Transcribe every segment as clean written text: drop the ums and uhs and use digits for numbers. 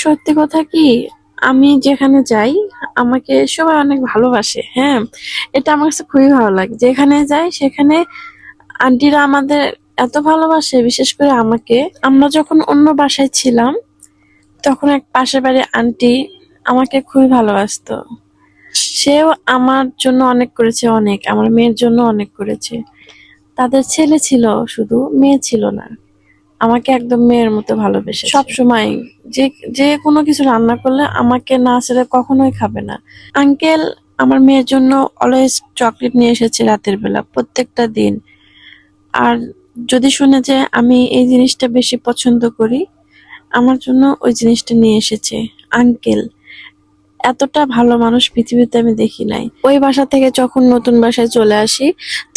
সত্যি কথা কি, আমি যেখানে যাই আমাকে সবাই অনেক ভালোবাসে। হ্যাঁ, এটা আমার কাছে খুবই ভালো লাগে। যেখানে যাই সেখানে আন্টিরা আমাদের এত ভালোবাসে, বিশেষ করে আমাকে। আমরা যখন অন্য বাসায় ছিলাম তখন এক পাশের বাড়ির আন্টি আমাকে খুবই ভালোবাসতো। সেও আমার জন্য অনেক করেছে, অনেক আমার মেয়ের জন্য অনেক করেছে। তাদের ছেলে ছিল, শুধু মেয়ে ছিল না। আমাকে একদম মেয়ের মতো ভালোবেসে সব সময়। যে যে কোনো কিছু রান্না করলে আমাকে না ছেড়ে কখনোই খাবে না। আঙ্কেল আমার মেয়ের জন্য অলওয়েজ চকলেট নিয়ে এসেছে রাতের বেলা, প্রত্যেকটা দিন। আর যদি শুনে যে আমি এই জিনিসটা বেশি পছন্দ করি, আমার জন্য ওই জিনিসটা নিয়ে এসেছে আঙ্কেল। এতটা ভালো মানুষ পৃথিবীতে আমি দেখি নাই। ওই বাসা থেকে যখন নতুন বাসায় চলে আসি,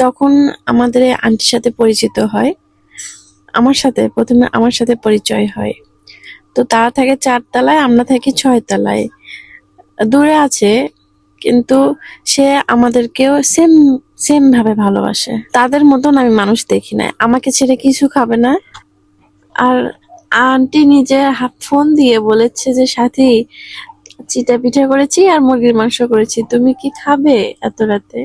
তখন আমাদের এই আন্টির সাথে পরিচিত হয়। প্রথমে আমার সাথে পরিচয় হয়। তো তারা থাকে ৪ তলায়, আমরা থাকি ৬ তলায়। দূরে আছে, কিন্তু সে আমাদেরকেও সেম সেম ভাবে ভালোবাসে। তাদের মতন আমি মানুষ দেখি নাই। আমাকে ছেড়ে কিছু খাবে না। আর আন্টি নিজে হাত ফোন দিয়ে বলেছে যে, সাথী চিটা পিঠা করেছি আর মুরগির মাংস করেছি, তুমি কি খাবে এত রাতে?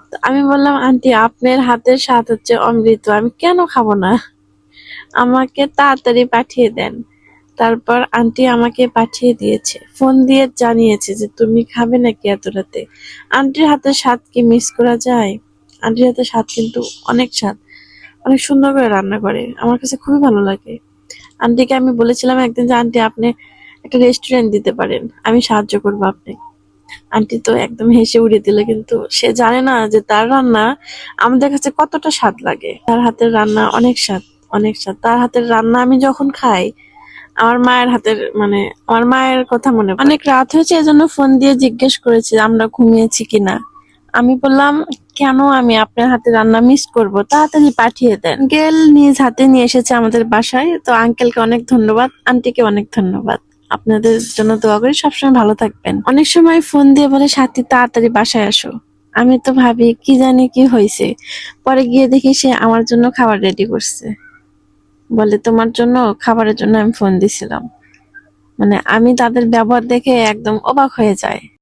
তো আমি বললাম, আন্টি আপনার হাতের স্বাদ হচ্ছে অমৃত, আমি কেন খাবো না, আমাকে তাড়াতাড়ি পাঠিয়ে দেন। তারপর আন্টি আমাকে পাঠিয়ে দিয়েছে, ফোন দিয়ে জানিয়েছে যে তুমি খাবে নাকি এত রাতে। আন্টির হাতের স্বাদ কি মিস করা যায়? আন্টির হাতের স্বাদ কিন্তু অনেক স্বাদ, অনেক সুন্দর করে রান্না করে, আমার কাছে খুবই ভালো লাগে। আন্টিকে আমি বলেছিলাম একদিন যে, আন্টি আপনি একটা রেস্টুরেন্ট দিতে পারেন, আমি সাহায্য করবো আপনি। আন্টি তো একদম হেসে উড়িয়ে দিল, কিন্তু সে জানে না যে তার রান্না আমাদের কাছে কতটা স্বাদ লাগে। তার হাতের রান্না অনেক স্বাদ, অনেক স্বাদ। তার হাতের রান্না আমি যখন খাই, আমার মায়ের হাতের মানে আমার মায়ের কথা মনে পড়ে। অনেক রাত হয়েছে, এজন্য ফোন দিয়ে জিজ্ঞেস করেছে আমরা ঘুমিয়েছি কিনা। আমি বললাম, কেন আমি আপনার হাতে রান্না মিস করব, তাড়াতাড়ি পাঠিয়ে দেন। আঙ্কেল নিজ হাতে নিয়ে এসেছে আমাদের বাসায়। তো আঙ্কেলকে অনেক ধন্যবাদ, আন্টিকে অনেক ধন্যবাদ। আপনাদের জন্য দোয়া করি, সবসময় ভালো থাকবেন। অনেক সময় ফোন দিয়ে বলে, সাথী তাড়াতাড়ি বাসায় আসো। আমি তো ভাবি কি জানি কি হয়েছে, পরে গিয়ে দেখি সে আমার জন্য খাবার রেডি করছে। বলে, তোমার জন্য খাবারের জন্য আমি ফোন দিছিলাম। মানে আমি তাদের ব্যবহার দেখে একদম অবাক হয়ে যাই।